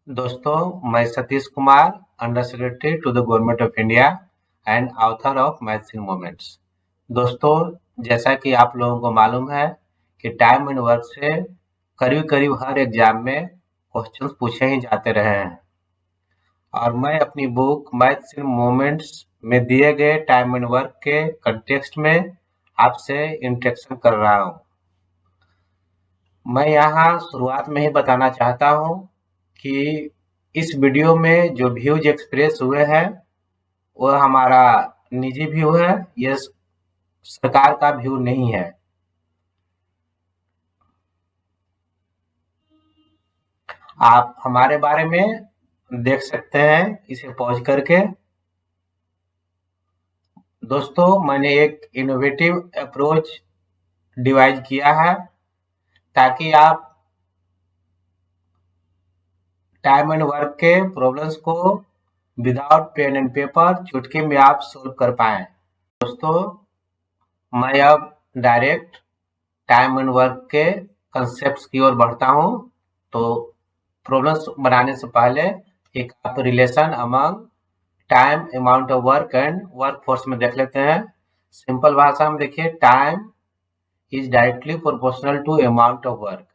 दोस्तों, मैं Satish Kumar, under secretary to the government of India and author of maths in moments. दोस्तों, जैसा कि आप लोगों को मालूम है कि टाइम एंड वर्क से करीब करीब हर एग्जाम में क्वेश्चंस पूछे ही जाते रहे हैं और मैं अपनी बुक मैथ्स इन मोमेंट्स में दिए गए टाइम एंड वर्क के कंटेक्स्ट में आपसे इंटरेक्शन कर रहा हूँ। मैं यहाँ शुरुआत में ही बताना चाहता हूँ कि इस वीडियो में जो व्यूज एक्सप्रेस हुए हैं वह हमारा निजी व्यू है, यह सरकार का व्यू नहीं है। आप हमारे बारे में देख सकते हैं इसे पॉज करके। दोस्तों, मैंने एक इनोवेटिव अप्रोच डिवाइस किया है ताकि आप टाइम एंड वर्क के प्रॉब्लम्स को विदाउट पेन एंड पेपर चुटकी में आप सोल्व कर पाएं। दोस्तों, मैं अब डायरेक्ट टाइम एंड वर्क के कंसेप्ट्स की ओर बढ़ता हूँ। तो प्रॉब्लम्स बनाने से पहले एक आप relation among time, amount of work and work force में देख लेते हैं। सिंपल भाषा में देखिए, time is directly proportional to amount of work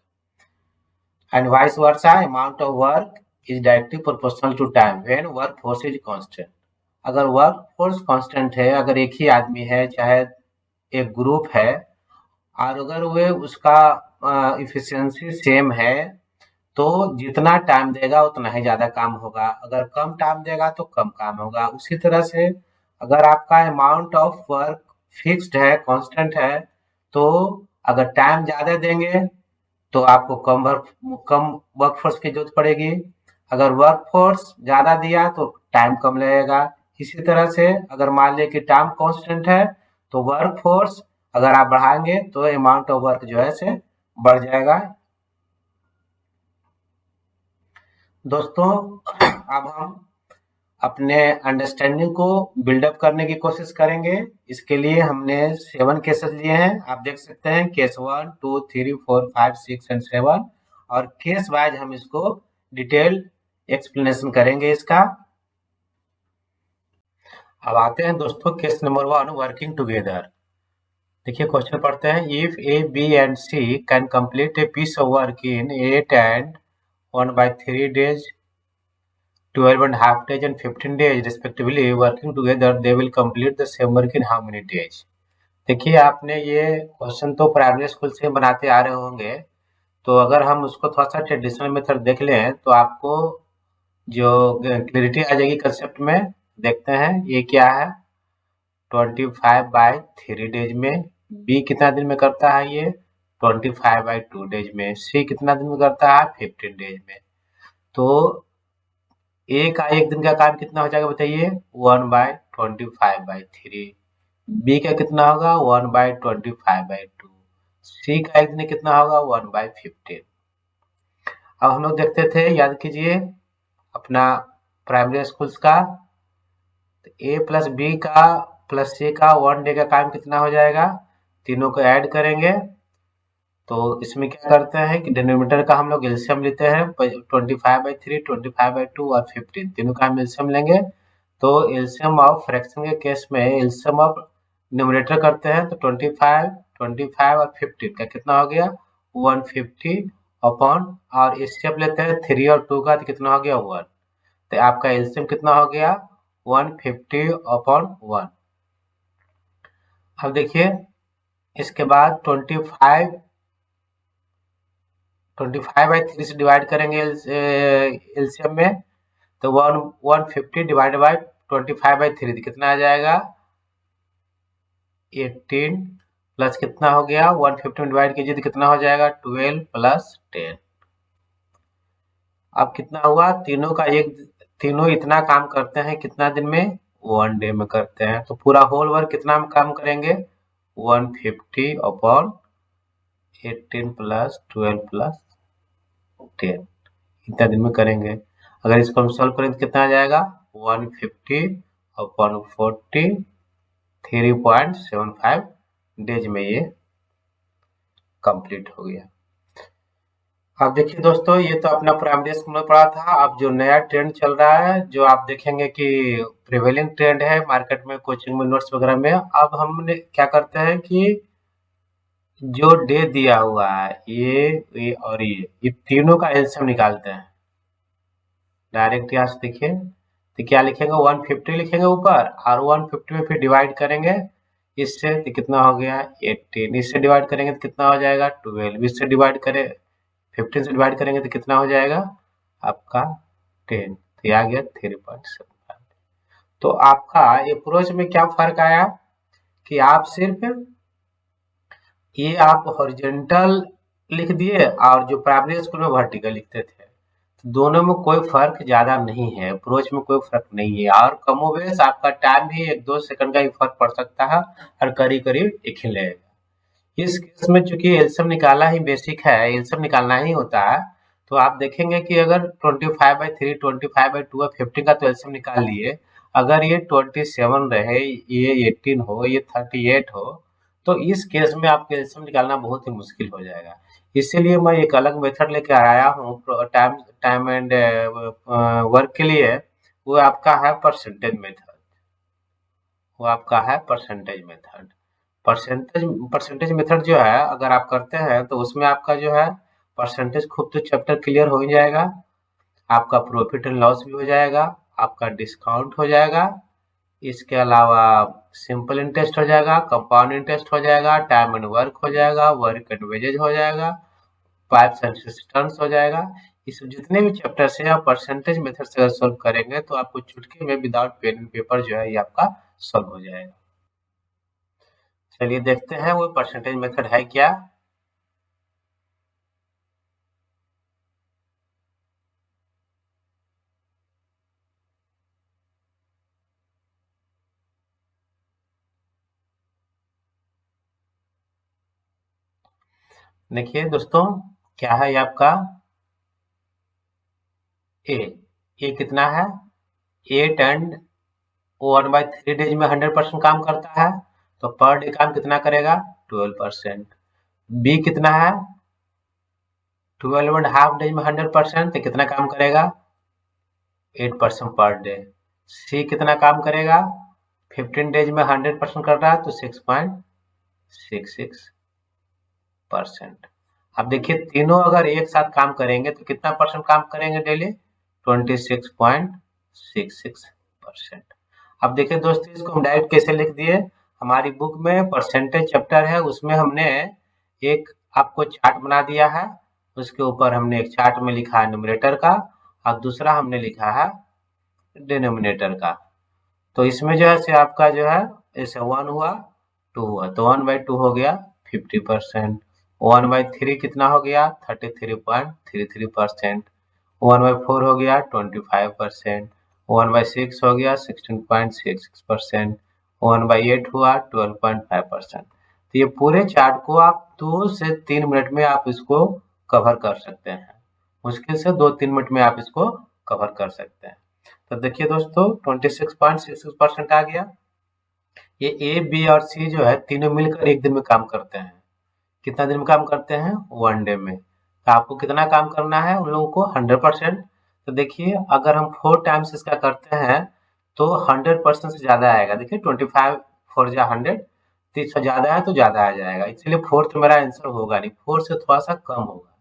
and vice versa, amount of work is directly proportional to time when work force is constant. अगर work force constant है, अगर एक ही आदमी है, चाहे एक ग्रुप है, और अगर वे उसका इफिशियंसी सेम है तो जितना टाइम देगा उतना ही ज़्यादा काम होगा। अगर कम टाइम देगा तो कम काम होगा। उसी तरह से अगर आपका अमाउंट ऑफ वर्क फिक्स्ड है, कांस्टेंट है, तो अगर टाइम ज़्यादा देंगे तो आपको कम वर्कफोर्स की जरूरत पड़ेगी। अगर वर्कफोर्स ज़्यादा दिया तो टाइम कम लगेगा। इसी तरह से अगर मान लें कि टाइम कांस्टेंट है तो वर्कफोर्स अगर आप बढ़ाएंगे तो अमाउंट ऑफ वर्क जो है से बढ़ जाएगा। दोस्तों, अब हम अपने अंडरस्टैंडिंग को बिल्डअप करने की कोशिश करेंगे। इसके लिए हमने 7 केसेस लिए हैं। आप देख सकते हैं केस 1, 2, 3, 4, 5, 6 एंड 7, और केस वाइज हम इसको डिटेल एक्सप्लेनेशन करेंगे इसका। अब आते हैं दोस्तों केस नंबर 1, वर्किंग टुगेदर। देखिए क्वेश्चन पढ़ते हैं। If A, B and C can complete a piece of work in 8 and 1/3 days, 12.5 days and 15 days respectively, working together they will complete the same work in how many days? देखिए, आपने ये question तो primary school से बनाते आ रहे होंगे, तो अगर हम उसको थोड़ा सा ट्रेडिशनल मेथड देख लें तो आपको जो क्लैरिटी आ जाएगी कंसेप्ट में। देखते हैं ये क्या है। 25/3 डेज में। बी कितना दिन में करता है ये? 25/2 डेज में। सी कितना दिन में करता है? 15 डेज में। तो ए का एक दिन का काम कितना हो जाएगा बताइए? 1/25/3। बी का कितना होगा? 1/25/2। सी का एक दिन कितना होगा? 1/15। अब हम लोग देखते थे, याद कीजिए अपना प्राइमरी स्कूल्स का, ए प्लस बी का प्लस सी का 1 डे का काम कितना हो जाएगा? तीनों को ऐड करेंगे तो इसमें क्या करते हैं कि डिनोमिनेटर का हम लोग एलसीएम लेते हैं। 25/3, 25/2 और 15, तीनों का हम एलसीएम लेंगे। तो एलसीएम ऑफ फ्रैक्शन के केस में एलसीएम ऑफ न्यूमरेटर करते हैं तो 25, 25 और 15 का कितना हो गया? 150 अपॉन, और एचसीएफ लेते हैं 3 और 2 का तो कितना हो गया? 1। तो आपका एलसीएम कितना हो गया? 150 अपॉन 1। अब देखिए इसके बाद 25/3 से डिवाइड करेंगे एलसीएम में, तो 150 डिवाइड बाई 25/3 कितना आ जाएगा? 18 प्लस कितना हो गया? 150 में डिवाइड कीजिए तो कितना हो जाएगा? 12 प्लस 10। अब कितना हुआ? तीनों इतना काम करते हैं कितना दिन में? 1 डे में करते हैं। तो पूरा होल वर्क कितना में काम करेंगे? 150 अपॉन 18 प्लस 12 प्लस 10, इतना दिन में करेंगे। अगर इसको हम सॉल्व करें तो कितना आ जाएगा? 150 अपॉन 40, 3.75 डेज में ये कंप्लीट हो गया। अब देखिए दोस्तों, ये तो अपना प्राइमरी स्कूल में पढ़ा था। अब जो नया ट्रेंड चल रहा है, जो आप देखेंगे कि प्रिवेलिंग ट्रेंड है मार्केट में, कोचिंग में, नोट्स वगैरह में, अब हमने क्या करते हैं कि जो डे दिया हुआ है, ये और ये तीनों का एलसीएम निकालते हैं। डायरेक्ट यहाँ से देखिए, तो क्या लिखेंगे, 150 लिखेंगे ऊपर, और 150 में फिर डिवाइड करेंगे इससे, तो कितना हो गया 18। इससे डिवाइड करेंगे तो कितना हो जाएगा 12। इससे डिवाइड करें, 15 से डिवाइड करेंगे तो कितना हो जाएगा आपका 10। तो ये आ गया 3.75। तो आपका अप्रोच में क्या फर्क आया कि आप सिर्फ ये आप हॉरिजॉन्टल लिख दिए, और जो प्राइमरी स्कूल में वर्टिकल लिखते थे, तो दोनों में कोई फर्क ज्यादा नहीं है, अप्रोच में कोई फर्क नहीं है, और कमोबेश आपका टाइम भी 1-2 सेकंड का ही फर्क पड़ सकता है, और करीब करीब एक ही लगेगा। इस केस में चूंकि एलसीएम निकालना ही बेसिक है, एलसीएम निकालना ही होता है, तो आप देखेंगे कि अगर 25/3, 25/2 और 15 का तो एलसीएम निकाल लिए, अगर ये 27 रहे, ये 18 हो, ये 38 हो, तो इस केस में आपके एलसीएम निकालना बहुत ही मुश्किल हो जाएगा। इसीलिए मैं एक अलग मेथड लेके आया हूँ टाइम टाइम एंड वर्क के लिए। वो आपका है परसेंटेज मेथड। वो आपका है परसेंटेज मेथड। परसेंटेज मेथड जो है, अगर आप करते हैं तो उसमें आपका जो है परसेंटेज खूब तो चैप्टर क्लियर हो ही जाएगा, आपका प्रॉफिट एंड लॉस भी हो जाएगा, आपका डिस्काउंट हो जाएगा, इसके अलावा सिंपल इंटरेस्ट हो जाएगा, कंपाउंड इंटरेस्ट हो जाएगा, टाइम एंड वर्क हो जाएगा, वर्क एंड वेजेज हो जाएगा, पाइप्स एंड सिस्टम्स हो जाएगा। इस जितने भी चैप्टर से आप परसेंटेज मेथड से अगर सॉल्व करेंगे तो आपको चुटकी में विदाउट पेन एंड पेपर जो है ये आपका सॉल्व हो जाएगा। चलिए देखते हैं वो परसेंटेज मेथड है क्या। देखिए दोस्तों, क्या है ये आपका ए। ए कितना है, 8 एंड 1/3 डेज में 100% काम करता है, तो पर डे काम कितना करेगा 12%। बी कितना है, 12.5 डेज में 100%, तो कितना काम करेगा 8% पर डे। सी कितना काम करेगा, 15 डेज में 100% कर रहा है, तो 6.66%। अब देखिए तीनों अगर एक साथ काम करेंगे तो कितना परसेंट काम करेंगे डेली, 26.66%। अब देखिए दोस्तों, इसको हम डायरेक्ट कैसे लिख दिए, हमारी बुक में परसेंटेज चैप्टर है, उसमें हमने एक आपको चार्ट बना दिया है, उसके ऊपर हमने एक चार्ट में लिखा है न्यूमरेटर का, और दूसरा हमने लिखा है डिनोमिनेटर का। तो इसमें जो है से आपका जो है, जैसे 1 हुआ, 2 हुआ, तो 1/2 हो गया 50%। 1/3 कितना हो गया 33.33%। 1/4 हो गया 25%। 1/6 हो गया 16.66%। 1/8 हुआ 12.5%। तो ये पूरे चार्ट को आप 2 से 3 मिनट में आप इसको कवर कर सकते हैं, मुश्किल से 2-3 मिनट में आप इसको कवर कर सकते हैं। तो देखिए दोस्तों, 26.66% आ गया। ये ए बी और सी जो है तीनों मिलकर एक दिन में काम करते हैं। कितना दिन में काम करते हैं, 1 डे में। तो आपको कितना काम करना है उन लोगों को 100%। तो देखिए अगर हम 4 टाइम्स इसका करते हैं तो 100% से ज्यादा आएगा। देखिए 25 4 जा 100, तो इससे ज्यादा है तो ज्यादा आ जाएगा, इसलिए 4 तो मेरा आंसर होगा नहीं, 4 से थोड़ा सा कम होगा।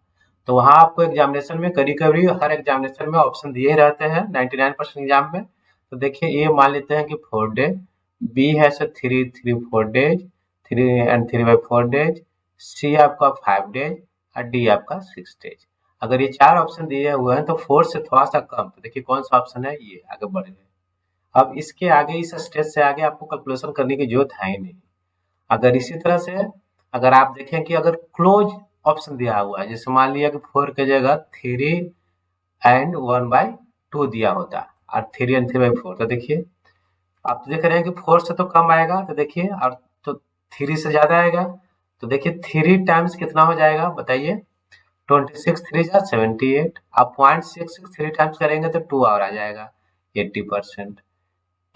तो वहाँ आपको एग्जामिनेशन में करीब करीब हर एग्जामिनेशन में ऑप्शन दिए रहते हैं 99% एग्जाम में। तो देखिए ये मान लेते हैं कि 4 डे, बी है सर 3 4 डेज, 3 and 3/4 डेज, सी आपका 5 डेज, और डी आपका 6 डेज। अगर ये 4 ऑप्शन दिए हुए हैं तो 4 से थोड़ा सा कम, तो देखिए कौन सा ऑप्शन है, ये आगे बढ़ गए। अब इसके आगे इस स्टेज से आगे आपको कैलकुलेशन करने की जरूरत है ही नहीं। अगर इसी तरह से अगर आप देखें कि अगर क्लोज ऑप्शन दिया हुआ है, जैसे मान लिया कि 4 की जगह 3 and 1/2 दिया होता, और 3 and 3/4, तो देखिए आप तो देख रहे हैं कि 4 से तो कम आएगा, तो देखिए, और तो 3 से ज्यादा आएगा, तो देखिए 3 टाइम्स कितना हो जाएगा बताइए, 26 3 जा 78। आप 0.66 3 टाइम्स करेंगे तो 2 और आ जाएगा 80%।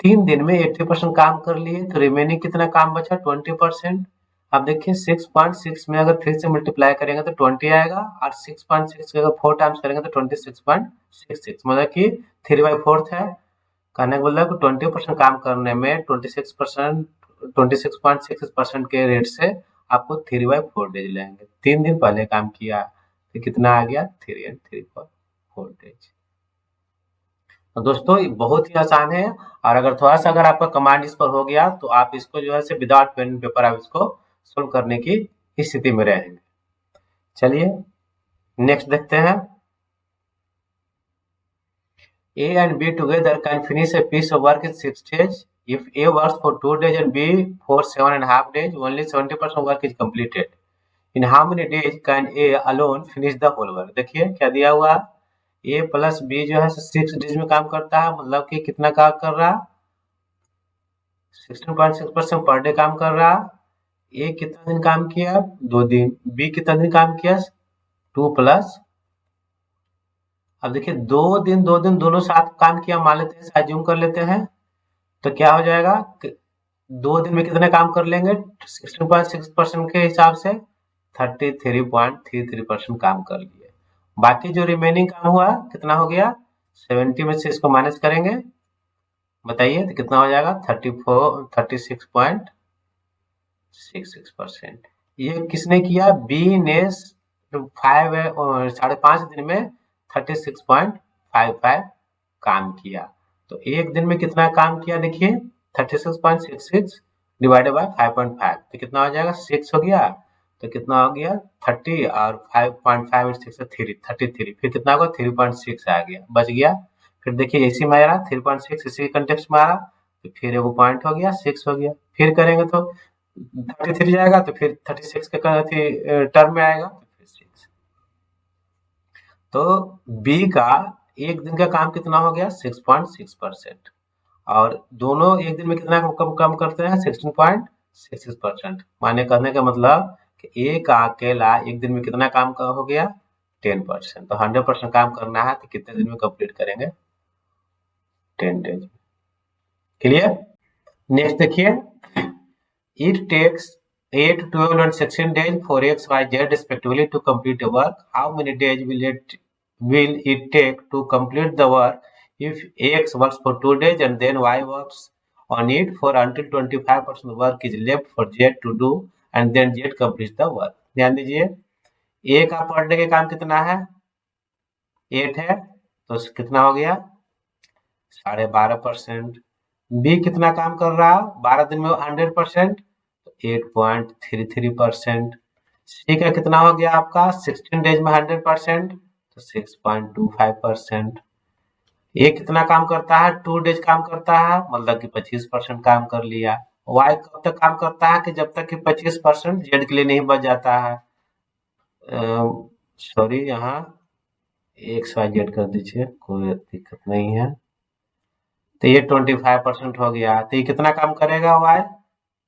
3 दिन में 80% काम कर लिए, तो रिमेनिंग कितना काम बचा 20%। अब देखिए 6.6 में अगर 3 से मल्टीप्लाई करेंगे तो 20 आएगा, और 6.6 के अगर 4 टाइम्स करेंगे तो 26.66, मतलब कि 3/4 है। कहने का मतलब कि 20% काम करने में 26.6% के रेट से आपको 3/4 डेज लेंगे। 3 दिन पहले काम किया तो कितना आ गया, 3 एंड 3/4 डेज। तो दोस्तों ये बहुत ही आसान है, और अगर थोड़ा सा अगर आपका कमांड इस पर हो गया तो आप इसको जो है से विदाउट पेन एंड पेपर आप इसको सोल्व करने की स्थिति में रहेंगे। चलिए नेक्स्ट देखते हैं। A and B together can finish a piece of work in 6 days. If A works for 2 days and B for 7.5 days, only 70% work is completed. In how many days can A alone finish the whole work? देखिए क्या दिया हुआ, A plus B जो है 6 days में काम करता है, मतलब कि कितना काम कर रहा, 16.6% पर डे काम कर रहा। A कितना दिन काम किया, 2 दिन। B कितना दिन काम किया, 2 प्लस, अब देखिए 2 दिन दोनों साथ काम किया मान लेते हैं, अज्यूम कर लेते हैं, तो क्या हो जाएगा, 2 दिन में कितने काम कर लेंगे, 16.6% के हिसाब से 33.33% काम कर लिए। बाकी जो रिमेनिंग काम हुआ कितना हो गया, 70 में से इसको माइनस करेंगे, बताइए तो कितना हो जाएगा, 36.66%। ये किसने किया, बी ने 5.5 दिन में 36.55 काम किया। तो एक दिन में कितना काम किया, देखिए 36.66 डिवाइडेड बाय 5.5, तो कितना हो जाएगा, 6 हो गया, तो कितना हो गया 30, और 5.5 6 33, फिर कितना होगा 3.6 आ गया, बच गया। फिर देखिए इसी में आ रहा 3.6, इसी कंटेक्स्ट में आ रहा, तो फिर एगो पॉइंट हो गया 6 हो गया, फिर करेंगे तो 33 जाएगा, तो फिर 36 के टर्म में आएगा, तो फिर 6। तो बी का एक दिन का काम कितना हो गया, 6.6%, और दोनों एक दिन में कितना कम करते हैं, 16.66%। माने कहने का मतलब कि ए का अकेला एक दिन में कितना काम का हो गया, 10%। तो 100% काम करना है तो कितने दिन में कंप्लीट करेंगे, 10 डेज। क्लियर। नेक्स्ट देखिए, it takes 8, 12 and 16 days for X, Y, Z respectively to complete the work. How many days will it take to complete the work if X works for 2 days and then Y works on it for until 25% work is left for Z to do and then Z completes the work? ध्यान दीजिए, A का per day का काम कितना है, 8 है, तो कितना हो गया 12.5%। बी कितना काम कर रहा, 12 दिन में 100%, 8.33%। सी का कितना हो गया आपका, 16 डेज में 100%, तो 6.25%। ए कितना काम करता है, 2 डेज काम करता है, मतलब कि 25% काम कर लिया। वाई कब तक काम करता है, कि जब तक कि 25% जेड के लिए नहीं बच जाता है, सॉरी यहाँ एक्स वाई जेड कर दीजिए, कोई दिक्कत नहीं है। तो ये 25% हो गया, तो ये कितना काम करेगा वाई,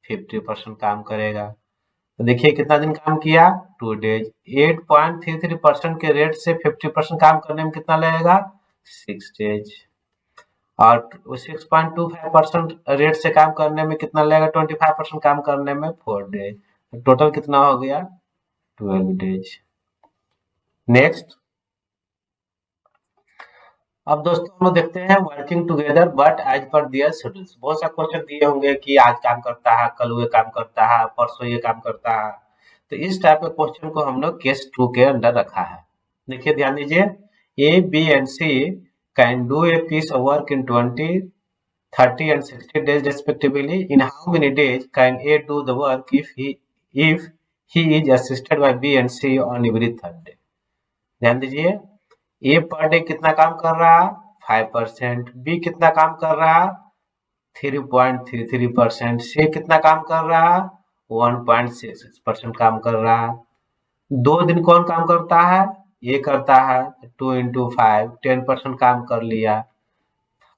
50% काम करेगा। तो देखिए कितना दिन काम किया, 2 डेज। 8.33% के रेट से 50% काम करने में कितना लगेगा, 6 डेज। और 6.25% रेट से काम करने में कितना लगेगा, 25% काम करने में 4 डेज। टोटल कितना हो गया, 12 डेज। नेक्स्ट, अब दोस्तों हम लोग देखते हैं working together but as per their schedules. बहुत सा क्वेश्चन दिए होंगे कि आज काम करता है, कल ये काम करता है, परसों ये काम करता है, तो इस टाइप के क्वेश्चन को हम लोग केस 2 के अंदर रखा है। देखिए ध्यान दीजिए, A B and C can do a piece of work in 20, 30 and 60 days respectively. In how many days can A do the work if he is assisted by B and C on every third day? ध्यान दीजिए, ए per day कितना काम कर रहा, 5%। B कितना काम कर रहा, 3.33%। सी कितना काम कर रहा, 1.66% काम कर रहा। 2 दिन कौन काम करता है, ये करता है, 2 into 5 10% काम कर लिया।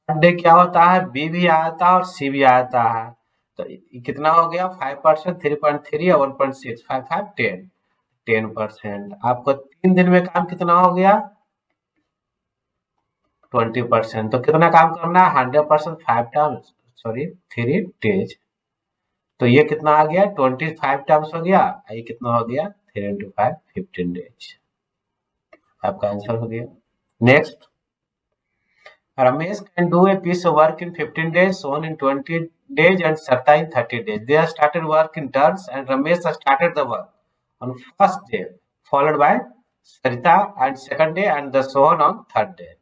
डे क्या होता है, बी भी आता है और सी भी आता है, तो कितना हो गया 5%, 3.3 और 1.6, 5 5 10%। आपको 3 दिन में काम कितना हो गया, 20%। तो कितना काम करना है, 100%, 5 टाइम्स, सॉरी 3 डेज। तो ये कितना आ गया 25 टाइम्स हो गया, ये कितना हो गया 3 into 5 15 डेज। आपका आंसर हो गया। Next, Ramesh can do a piece of work in 15 days, Sohan in 20 days, and Sarta in 30 days. They have started work in turns, and Ramesh has started the work on first day, followed by Sarita and second day, and the Sohan on third day.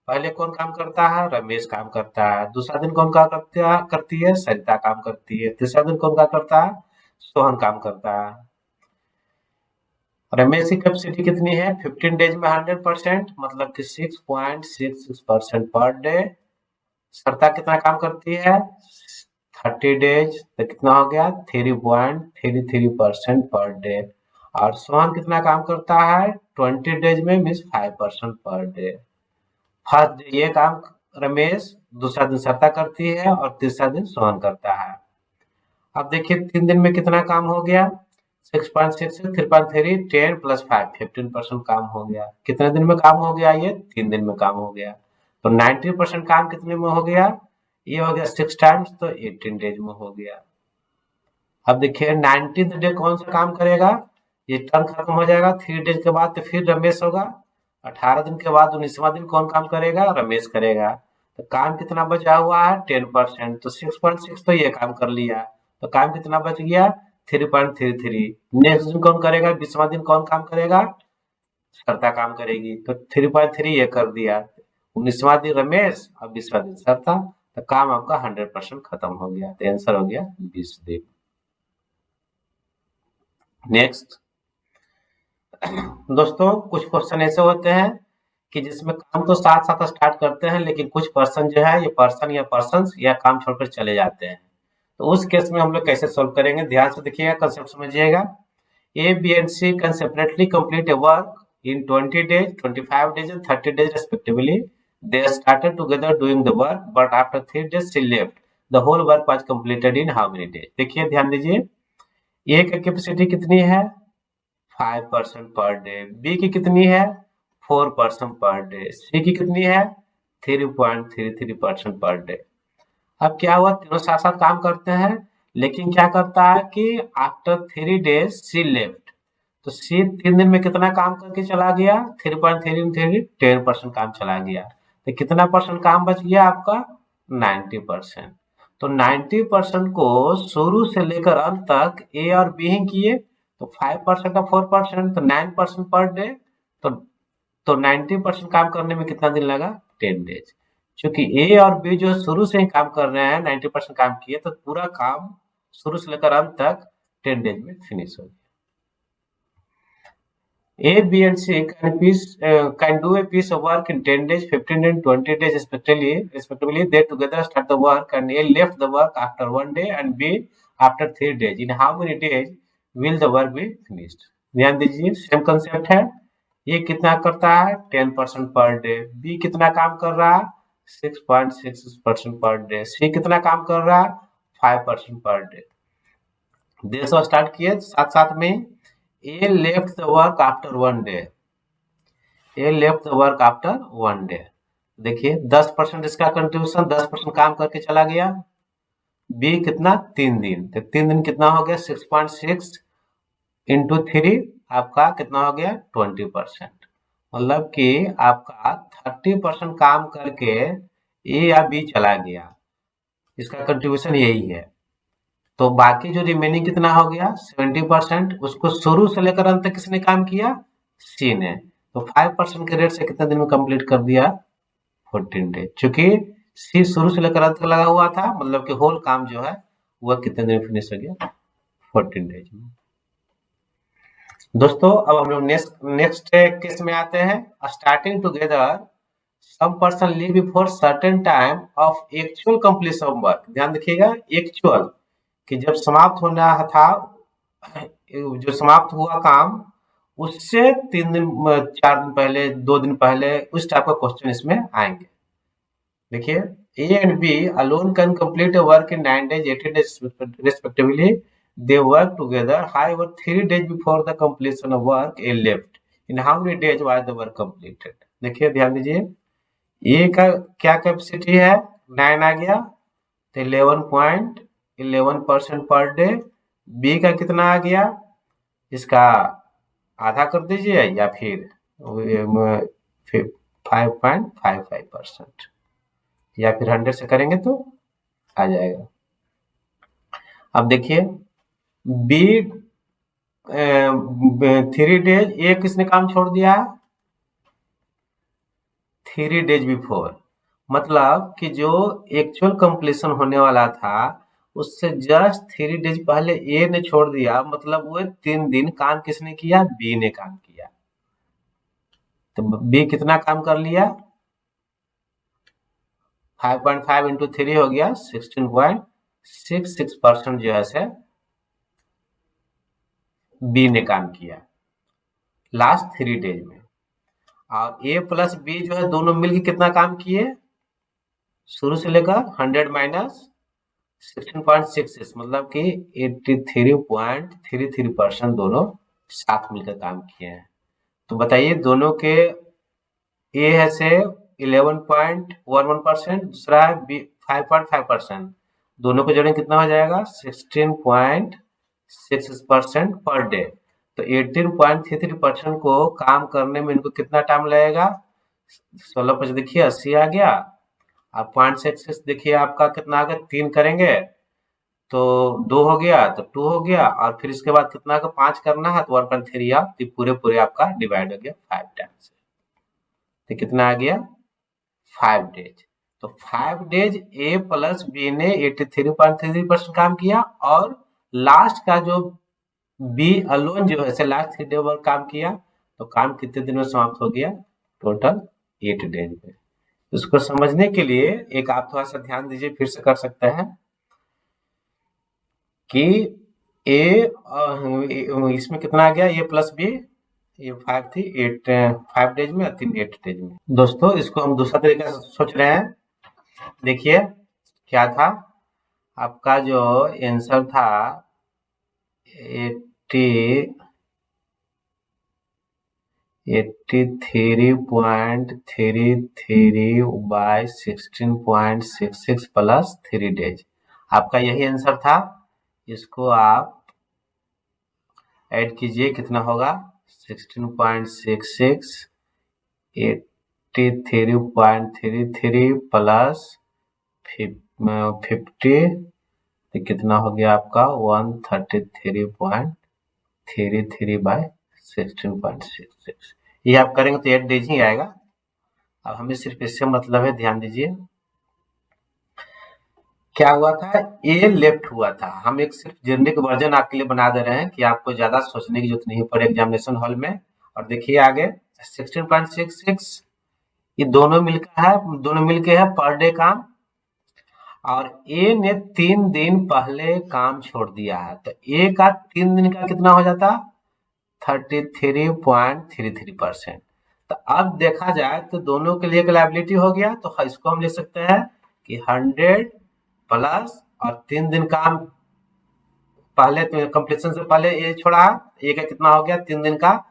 पहले कौन काम करता है? रमेश काम करता है। दूसरा दिन कौन काम करती है? सरिता काम करती है। तीसरा दिन कौन काम करता है? सोहन काम करता है। रमेश की कैपेसिटी कितनी है? 15 डेज में 100%, मतलब कि 6.66% पर डे। सरिता कितना काम करती है? 30 डेज, तो कितना हो गया 3.33% पर डे। और सोहन कितना काम करता है? 20 डेज में means 5% per day. First day ये काम रमेश, दूसरा दिन सरिता करती है और तीसरा दिन सोहन करता है। अब देखिए 3 दिन में कितना काम हो गया? 6.66 3.3 10 + 5 15% काम हो गया। कितने दिन में काम हो गया? ये 3 दिन में काम हो गया। तो 90% काम कितने में हो गया? ये हो गया 6 टाइम्स, तो 18 डेज में हो गया। अब देखिए 19th डे कौन सा काम करेगा? ये टर्न खत्म हो जाएगा 3 डेज के बाद, तो फिर रमेश होगा। 18 दिन के बाद 19वां दिन कौन काम करेगा? रमेश करेगा। तो काम कितना बचा हुआ है? 10%, तो 6.6 तो ये काम कर लिया, तो काम कितना बच गया? 3.33। नेक्स्ट दिन कौन करेगा? 20वां दिन कौन काम करेगा? सरिता काम करेगी, तो 3.3 ये कर दिया। 19वां दिन रमेश और 20वां दिन सरिता, तो काम आपका 100% खत्म हो गया। तो आंसर हो गया 20 दिन। नेक्स्ट दोस्तों, कुछ क्वेश्चन ऐसे होते हैं कि जिसमें काम तो साथ साथ स्टार्ट करते हैं, लेकिन कुछ पर्सन जो है ये पर्सन या पर्सन्स या काम छोड़कर चले जाते हैं। तो उस केस में हम लोग कैसे सोल्व करेंगे? ध्यान से देखिएगा, कंसेप्ट समझिएगा। A, B and C can separately complete a work in 20 days, 25 days and 30 days respectively. They started together doing the work, but after 3 days she left. The whole work was completed in how many days? देखिए ध्यान दीजिए, ए की capacity कितनी है? 5% per day. B की कितनी है? 4% per day. सी की कितनी है? 3.33% पर डे। अब क्या हुआ, तीनों साथ साथ काम करते हैं, लेकिन क्या करता है कि आफ्टर 3 डेज सी लेफ्ट। तो सी 3 दिन में कितना काम करके चला गया? 3.33 10% काम चला गया। तो कितना परसेंट काम बच गया आपका? 90%। तो 90% को शुरू से लेकर अंत तक ए और बी ही किए, तो 5% और 4% तो 9% पर डे। तो 90% काम करने में कितना दिन लगा? 10 डेज। क्योंकि ए और बी जो शुरू से ही काम कर रहे हैं, 90% काम किए, तो पूरा काम शुरू से लेकर अंत तक 10 डेज में फिनिश हो गया। A, B, and C can do a piece of work in 10 days, 15 and 20 days respectively. They together start the work, and A left the work after 1 day and B after 3 days. In how many days will the work be finished? ध्यान दीजिए, same concept है। ये कितना करता है? 10% per day. B कितना काम कर रहा है? 6.66% पर डे। सी कितना काम कर रहा है? 5% पर डे। देशो स्टार्ट किए साथ साथ में। A left the work after 1 day. A left the work after 1 day. देखिए 10% इसका कंट्रीब्यूशन, 10% काम करके चला गया। बी कितना? 3 दिन। तो 3 दिन कितना हो गया? 6.6 into 3 आपका कितना हो गया? 20%। मतलब कि आपका 30% काम करके ए या बी चला गया, इसका कंट्रीब्यूशन यही है। तो बाकी जो रिमेनिंग कितना हो गया? 70%। उसको शुरू से लेकर अंत तक किसने काम किया? सी ने। तो 5% के रेट से कितने दिन में कंप्लीट कर दिया? 14 डेज। चूंकि सी शुरू से लेकर अंत तक लगा हुआ था, मतलब कि होल काम जो है वह कितने दिन में फिनिश हो गया? 14 डेज में। दोस्तों अब हम लोग नेक्स्ट केस में आते हैं। Starting together some person leave before certain time of actual completion work. ध्यान रखिएगा, एक्चुअल कि जब समाप्त होना था, जो समाप्त हुआ काम उससे 3 दिन 4 दिन पहले, 2 दिन पहले, उस टाइप का क्वेश्चन इसमें आएंगे। देखिए A and B alone can complete a work in 9 days 18 days respectively. They work together, however 3 days before the completion of work A left. In how many days was the work completed? देखिए ध्यान दीजिए, ए का क्या capacity है? 9 आ गया, तो 11.8 11% per day. B का कितना आ गया, इसका आधा कर दीजिए या फिर 5.55% या फिर 100 से करेंगे तो आ जाएगा। अब देखिए बी 3 डेज, ए किसने काम छोड़ दिया, 3 डेज बिफोर, मतलब कि जो एक्चुअल कंप्लीशन होने वाला था उससे जस्ट 3 डेज पहले ए ने छोड़ दिया, मतलब वो 3 दिन काम किसने किया, बी ने काम किया। तो बी कितना काम कर लिया, 5.5 इंटू 3 हो गया 16.66% जो है से बी ने काम किया लास्ट 3 डेज में। और ए प्लस बी जो है दोनों मिलकर कितना काम किए, शुरू से लेकर 100 माइनस 16.66, मतलब कि 83.33% दोनों साथ मिलकर काम किए हैं। तो बताइए दोनों के, ए है से 11.11%, दूसरा है बी 5.5%, दोनों को जोड़ें कितना हो जाएगा 16.6% पर डे। तो 18.33% को काम करने में इनको कितना टाइम लगेगा, 16 देखिए 80 आ गया। अब 0.66 देखिए आपका कितना आ गया, 3 करेंगे तो 2 हो गया, तो 2 हो गया, और फिर इसके बाद कितना का 5 करना है तो 1.3 आप पूरे पूरे आपका डिवाइड हो गया 5 टाइम्स। तो कितना आ गया 5 डेज। तो 5 डेज ए प्लस बी ने 83.33% काम किया, और लास्ट का जो बी अलोन जो है लास्ट 3 डे वर्क काम किया, तो काम कितने दिन में समाप्त हो गया, टोटल 8 डेज में। इसको समझने के लिए एक आप थोड़ा सा ध्यान दीजिए, फिर से कर सकते हैं कि ए इसमें कितना आ गया, ए प्लस बी, ये 5 थी 8 5 डेज में, 3 8 डेज में। दोस्तों इसको हम दूसरा तरीका से सोच रहे हैं, देखिए क्या था आपका जो आंसर था 83.33 बाय 16.66 प्लस 3 डेज, आपका यही आंसर था। इसको आप ऐड कीजिए, कितना होगा 16.66 83.33 प्लस 50, तो कितना हो गया आपका 133.33 बाय 16.66। ये आप करेंगे तो 8 डेज ही आएगा। अब हमें सिर्फ इससे मतलब है, ध्यान दीजिए क्या हुआ था, ए लेफ्ट हुआ था। हम एक सिर्फ जेनरिक वर्जन आपके लिए बना दे रहे हैं कि आपको ज्यादा सोचने की जरूरत नहीं पड़े एग्जामिनेशन हॉल में। और देखिए आगे 16.66, ये दोनों मिलके है पर डे काम, और ए ने 3 दिन पहले काम छोड़ दिया है, तो ए का 3 दिन का कितना हो जाता 33.33%। तो अब देखा जाए तो दोनों के लिए एक लायबिलिटी हो गया, तो इसको हम लिख सकते हैं कि 100 प्लस और 3 दिन काम पहले कंप्लीशन से पहले ये छोड़ा, ए का कितना हो गया 3 दिन का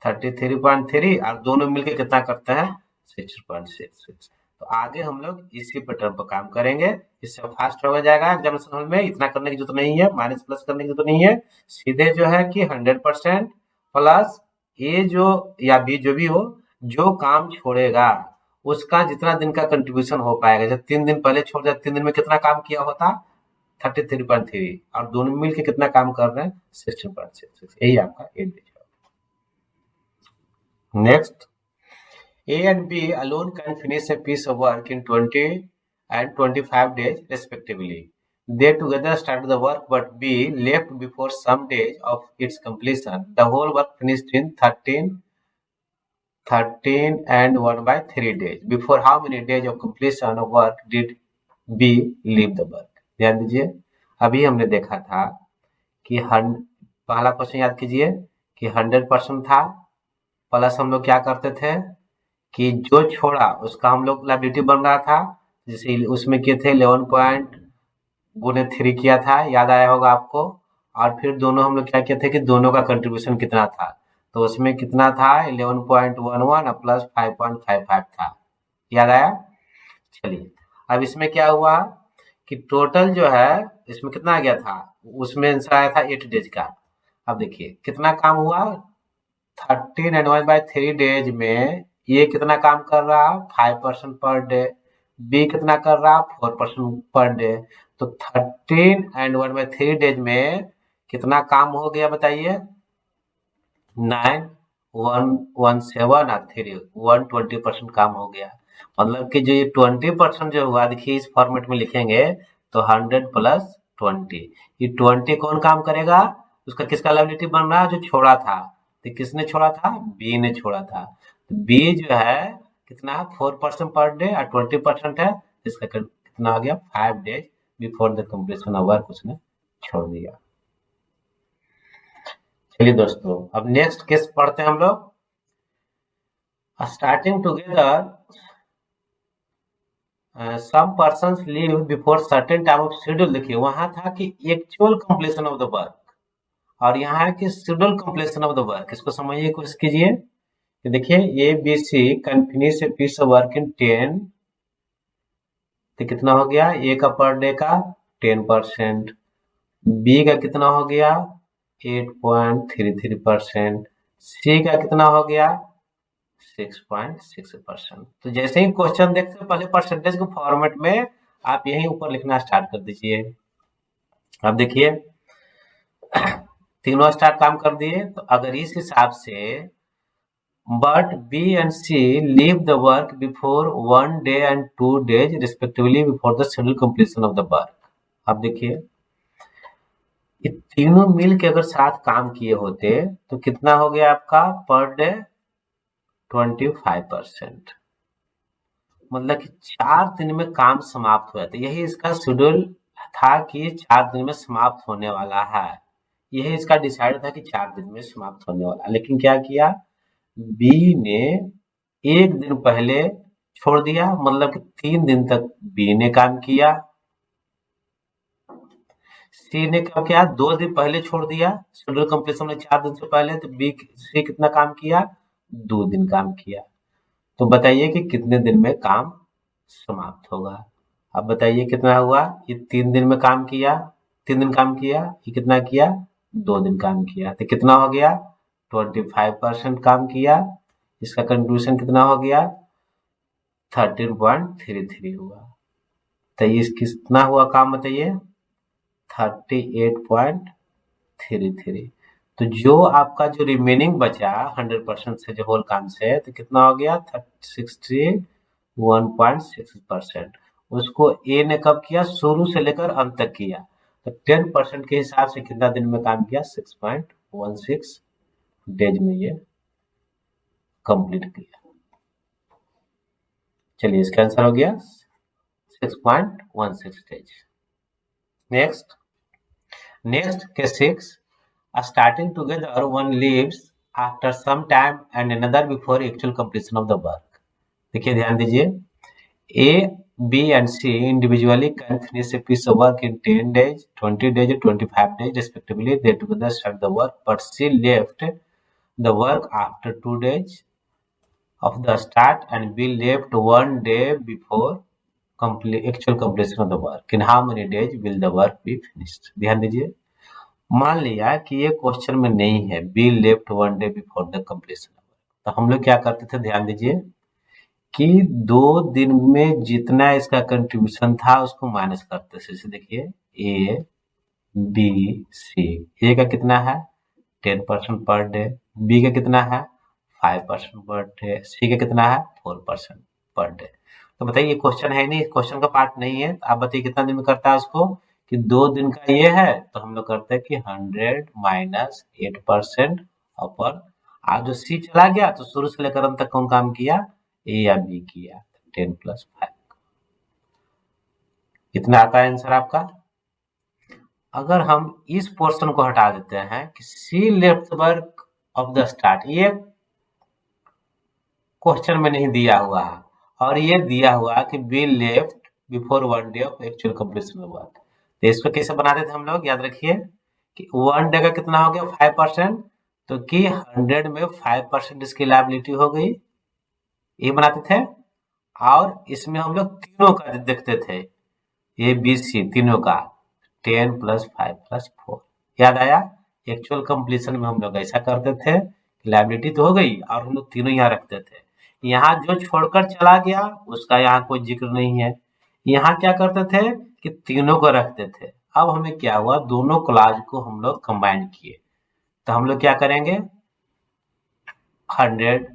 33.3, और दोनों मिलके कितना करते हैं 6.66। तो आगे हम लोग इसी पैटर्न पर काम करेंगे, इससे फास्ट हो जाएगा एग्जामिनेशन हॉल में, इतना करने की जरूरत नहीं है, माइनस प्लस करने की जरूरत नहीं है। सीधे जो है कि 100% प्लस ए जो या बी जो भी हो, जो काम छोड़ेगा उसका जितना दिन का कंट्रीब्यूशन हो पाएगा। जब 3 दिन पहले छोड़ दिया, 3 दिन में कितना काम किया होता 33.3, और दोनों मिलके कितना काम कर रहे हैं 16.66, यही आपका एड है। Next, A and B alone can finish a piece of work in 20 and 25 days respectively. They together started the work, but B left before some days of its completion. The whole work finished in 13 and 1 by 3 days. Before how many days of completion of work did B leave the work? ध्यान दीजिए, अभी हमने देखा था कि पहला question याद कीजिए कि 100% था, प्लस हम लोग क्या करते थे कि जो छोड़ा उसका हम लोग लायबिलिटी बन रहा था, जैसे उसमें किए थे 11 पॉइंट गुने 3 किया था, याद आया होगा आपको। और फिर दोनों हम लोग क्या किए थे कि दोनों का कंट्रीब्यूशन कितना था, तो उसमें कितना था 11.11 प्लस 5.55 था, याद आया। चलिए अब इसमें क्या हुआ कि टोटल जो है इसमें कितना आ गया था, उसमें आंसर आया था 8 डेज का। अब देखिए कितना काम हुआ, 13 and 1/3 डेज में ये कितना काम कर रहा, 5% पर डे। बी कितना कर रहा, 4% पर डे। तो 13 and 1/3 डेज में कितना काम हो गया बताइए, 9, 1, 1, 7 और 3, 120% काम हो गया। मतलब कि जो ये 20% जो हुआ, देखिए इस फॉर्मेट में लिखेंगे तो 100 + 20, ये 20 कौन काम करेगा, उसका किसका लायबिलिटी बन रहा है, जो छोड़ा था। तो किसने छोड़ा था, बी ने छोड़ा था। तो बी जो है कितना है, 4% पर डे और 20% है, इसका कितना हो गया, 5 days before the completion of work उसने छोड़ दिया। चलिए दोस्तों, अब नेक्स्ट केस पढ़ते हैं हम लोग। Starting together some persons leave before certain time of schedule. देखिए वहां था कि actual completion of the work, और यहाँ है कि schedule completion of the work. इसको समझिए, कोशिश कीजिए कि देखिए A B C can finish a piece of work in 10, तो कितना हो गया, ए का पर डे का 10%, बी का कितना हो गया 8.33%, सी का कितना हो गया 6.6%। तो जैसे ही क्वेश्चन देखते हैं पहले परसेंटेज के फॉर्मेट में आप यहीं ऊपर लिखना स्टार्ट कर दीजिए। अब देखिए तीनों स्टार काम कर दिए, तो अगर इस हिसाब से but B and C leave the work before 1 day and 2 days respectively before the schedule completion of the work. अब देखिए ये तीनों मिल के अगर साथ काम किए होते तो कितना हो गया आपका पर डे 25%, मतलब कि 4 दिन में काम समाप्त हो जाता है। यही इसका शेड्यूल था कि 4 दिन में समाप्त होने वाला है, यही इसका डिसाइड था कि 4 दिन में समाप्त होने वाला। लेकिन क्या किया, बी ने 1 दिन पहले छोड़ दिया, मतलब कि 3 दिन तक बी ने काम किया। सी ने कब किया, 2 दिन पहले छोड़ दिया, शेड्यूल कंप्लीशन में 4 दिन से पहले। तो बी सी कितना काम किया, 2 दिन काम किया। तो बताइए कि कितने दिन में काम समाप्त होगा। अब बताइए कितना हुआ, ये 3 दिन में काम किया, 3 दिन काम किया, ये कितना किया 2 दिन काम किया, तो कितना हो गया 25% काम किया। इसका कंक्लूजन कितना हो गया 13.33 हुआ। तो ये कितना हुआ काम बताइए 38.33। तो जो आपका जो रिमेनिंग बचा 100% से जो होल काम से, तो कितना हो गया 61.6%। उसको ए ने कब किया, शुरू से लेकर अंत तक किया। तो 10% के हिसाब से कितना दिन में काम किया, 6.16 डेज में ये कंप्लीट किया। चलिए इसका आंसर हो गया 6.16 days. Next case 6, starting together one leaves after some time and another before actual completion of the work। देखिए ध्यान दीजिए, A, B and C individually can finish a piece of work in 10 days, 20 days, and 25 days respectively. They together start the work, but C left the work after 2 days of the start and B left 1 day before actual completion of the work. In how many days will the work be finished? ध्यान दीजिए, मान लिया कि ये question में नहीं है be left 1 day before the completion, तो हम लोग क्या करते थे, ध्यान दीजिए कि 2 दिन में जितना इसका कंट्रीब्यूशन था उसको माइनस करते थे। जैसे देखिए ए बी सी, ए का कितना है 10% पर डे, बी का कितना है 5% पर डे, सी का कितना है 4% पर डे। तो बताइए ये क्वेश्चन है नहीं, क्वेश्चन का पार्ट नहीं है, तो आप बताइए कितना दिन में करता है उसको, कि 2 दिन का ये है तो हम लोग करते हैं कि 100 माइनस 8% अपर। आज जो सी चला गया तो शुरू से लेकर अंत तक कौन काम किया, ए या बी किया, 10 + 5। कितना आता है आंसर आपका। अगर हम इस पोर्शन को हटा देते हैं कि C left work of the start, ये क्वेश्चन में नहीं दिया हुआ है, और ये दिया हुआ कि be left before 1 day of actual completion of work. तो इसको कैसे बनाते थे हम लोग, याद रखिए कि 1 day का कितना हो गया 5%, तो कि 100 में 5% इसकी लायबिलिटी हो गई, ये बनाते थे। और इसमें हम लोग तीनों का देखते थे ए बी सी तीनों का 10 + 5 + 4 याद आया। एक्चुअल कंप्लीशन में हम लोग ऐसा करते थे, लायबिलिटी तो हो गई और हम लोग तीनों यहाँ रखते थे। यहाँ जो छोड़कर चला गया उसका यहाँ कोई जिक्र नहीं है। यहाँ क्या करते थे कि तीनों को रखते थे। अब हमें क्या हुआ, दोनों क्लॉज को हम लोग कंबाइन किए, तो हम लोग क्या करेंगे 100,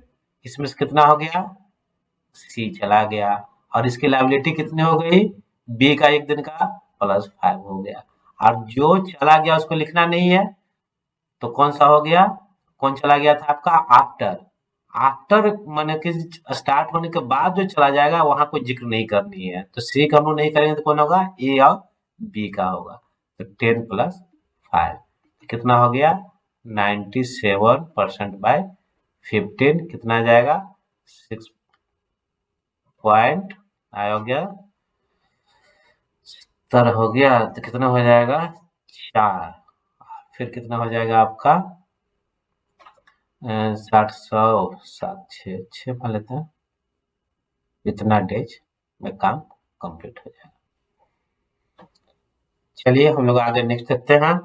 इसमें से कितना हो गया सी चला गया, और इसकी लायबिलिटी कितनी हो गई बी का एक दिन का +5 हो गया। और जो चला गया उसको लिखना नहीं है, तो कौन सा हो गया, कौन चला गया था आपका आफ्टर। आफ्टर माने कि स्टार्ट होने के बाद जो चला जाएगा वहां कोई जिक्र नहीं करनी है, तो सी का हम लोग नहीं करेंगे तो कौन होगा ए और बी का होगा। तो 10 + 5 कितना हो गया 97% बाय 15 कितना आ जाएगा 6 पॉइंट हो गया 70 हो गया, तो कितना हो जाएगा 4, फिर कितना हो जाएगा आपका 60 100 7 6 मान लेते हैं, इतना डेज में काम कंप्लीट हो जाएगा। चलिए हम लोग आगे नेक्स्ट देखते हैं।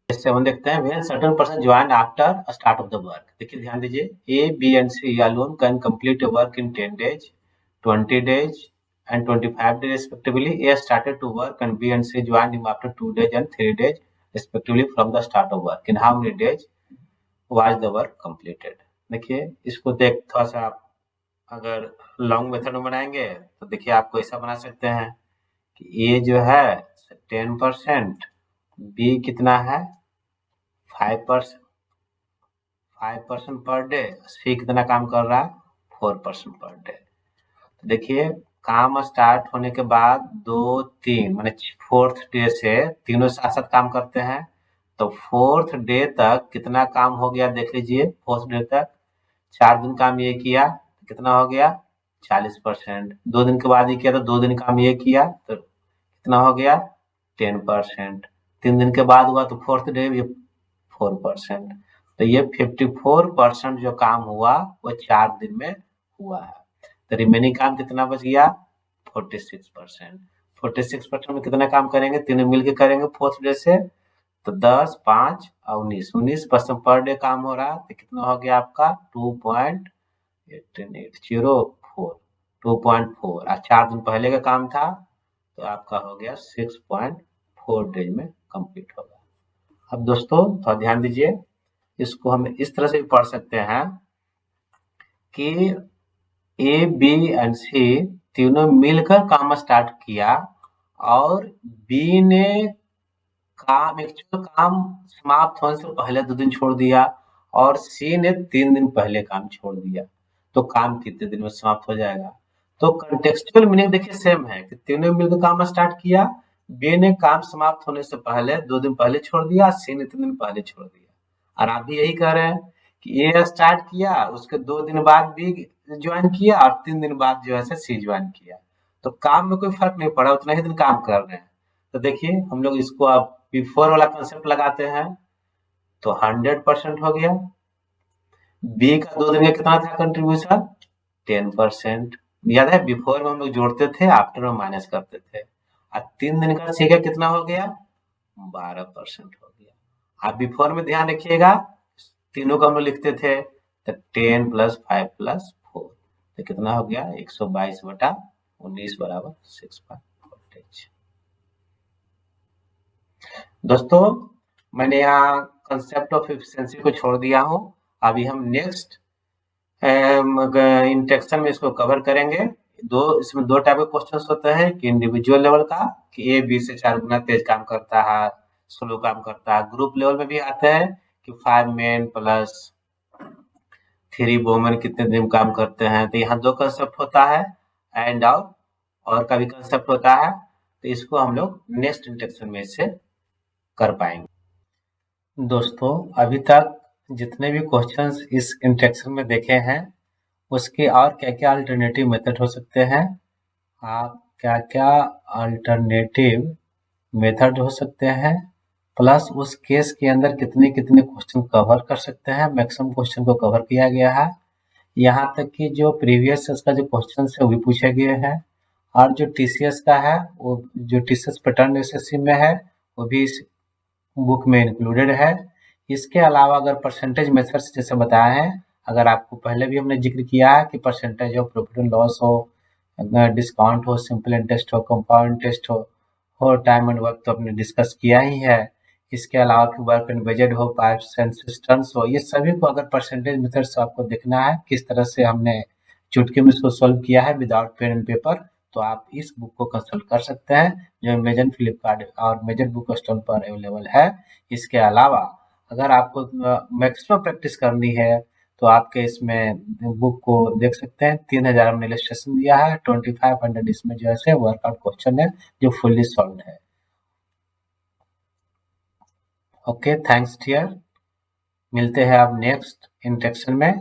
7 देखते हैं, when certain person join after start of the work। देखिए ध्यान दीजिए, A, B and C alone can complete a work in 10 days, 20 days and 25 days respectively। A started to work and B and C joined him after 2 days and 3 days respectively from the start of work। In how many days was the work completed। देखिए इसको देख थोड़ा सा आप अगर long method में बनाएंगे तो देखिए आपको ऐसा बना सकते हैं कि A जो है 10%, B कितना है 5% पर डे, सी कितना काम कर रहा है 4% पर डे। तो देखिए काम स्टार्ट होने के बाद 2 3 माने 4th डे से तीनों साथ साथ काम करते हैं, तो 4th डे तक कितना काम हो गया देख लीजिए। 4th डे तक 4 दिन काम ये किया तो कितना हो गया 40%, 2 दिन के बाद ये किया तो 2 दिन काम ये किया तो कितना हो गया 10%, 3 दिन के बाद हुआ तो 4th डे 4%, तो ये 54% जो काम हुआ वो 4 दिन में हुआ है। तो रिमेनिंग काम कितना बच गया 46%। 46% में कितना काम करेंगे, तीनों मिलके करेंगे 4th डे से, तो 10 5 और 19% पर डे काम हो रहा है, तो कितना हो गया आपका 2.18804 2.4, और 4 दिन पहले का काम था तो आपका हो गया 6.4 डेज में कंप्लीट होगा। अब दोस्तों थोड़ा ध्यान दीजिए, इसको हम इस तरह से भी पढ़ सकते हैं कि ए बी एंड सी तीनों मिलकर काम स्टार्ट किया और बी ने काम एक्चुअल काम समाप्त होने से पहले 2 दिन छोड़ दिया और सी ने 3 दिन पहले काम छोड़ दिया, तो काम कितने दिन में समाप्त हो जाएगा। तो कंटेक्सचुअल मीनिंग देखिए सेम है कि तीनों मिलकर काम स्टार्ट किया, बी ने काम समाप्त होने से पहले 2 दिन पहले छोड़ दिया, सी ने 3 दिन पहले छोड़ दिया। और आप भी यही कह रहे हैं कि ए स्टार्ट किया उसके 2 दिन बाद बी ज्वाइन किया और 3 दिन बाद जो है सी ज्वाइन किया, तो काम में कोई फर्क नहीं पड़ा, उतना ही दिन काम कर रहे हैं। तो देखिए हम लोग इसको अब बिफोर वाला कंसेप्ट लगाते हैं तो 100% हो गया। बी का 2 दिन का कितना था कंट्रीब्यूशन 10%, याद है बिफोर में हम लोग जोड़ते थे आफ्टर में माइनस करते थे, और 3 दिन का सी का कितना हो गया 12% हो गया। आप बिफोर में ध्यान रखिएगा तीनों को हम लोग लिखते थे तो 10 + 5 + 4, तो कितना हो गया 122/19 बराबर 6.4। दोस्तों मैंने यहाँ कंसेप्ट ऑफ एफिशिएंसी को छोड़ दिया हूँ, अभी हम नेक्स्ट इंटेक्शन में इसको कवर करेंगे। इसमें 2 टाइप के क्वेश्चंस होते हैं कि इंडिविजुअल लेवल का कि ए बी से 4 गुना तेज काम करता है, स्लो काम करता है। ग्रुप लेवल में भी आते हैं कि 5 मेन प्लस 3 वुमेन कितने दिन काम करते हैं। तो यहाँ 2 कंसेप्ट होता है एंड और का भी कंसेप्ट होता है, तो इसको हम लोग नेक्स्ट इंटेक्शन में से कर पाएंगे। दोस्तों अभी तक जितने भी क्वेश्चंस इस इंटेक्शन में देखे हैं उसके और क्या क्या अल्टरनेटिव मेथड हो सकते हैं, आप क्या क्या अल्टरनेटिव मेथड हो सकते हैं, प्लस उस केस के अंदर कितने कितने क्वेश्चन कवर कर सकते हैं, मैक्सिमम क्वेश्चन को कवर किया गया है। यहाँ तक कि जो प्रीवियस का जो क्वेश्चन है वो भी पूछे गए हैं, और जो टीसीएस का है वो जो टीसीएस पैटर्न एसएससी में है वो भी इस बुक में इंक्लूडेड है। इसके अलावा अगर परसेंटेज मेथड्स जैसे बताए हैं, अगर आपको पहले भी हमने जिक्र किया है कि percentage of profit and loss हो, डिस्काउंट हो, सिंपल इंटरेस्ट हो, कंपाउंड इंटरेस्ट हो टाइम एंड वर्क तो हमने डिस्कस किया ही है। इसके अलावा कि वर्क एंड बजट हो, पाइप्स एंड सिस्टम्स हो, ये सभी को अगर परसेंटेज मेथड से आपको देखना है किस तरह से हमने चुटकी में इसको सॉल्व किया है विदाउट पेन एंड पेपर, तो आप इस बुक को कंसल्ट कर सकते हैं जो अमेजन, फ्लिपकार्ट और मेजर बुक स्टॉल पर अवेलेबल है। इसके अलावा अगर आपको मैक्सिमम प्रैक्टिस करनी है तो आपके इसमें बुक को देख सकते हैं, 3000 हमने इलस्ट्रेशन दिया है, 2500 इसमें जो है वर्कआउट क्वेश्चन है जो फुल्ली सॉल्व है। ओके, थैंक्स डियर, मिलते हैं आप नेक्स्ट इंट्रेक्शन में।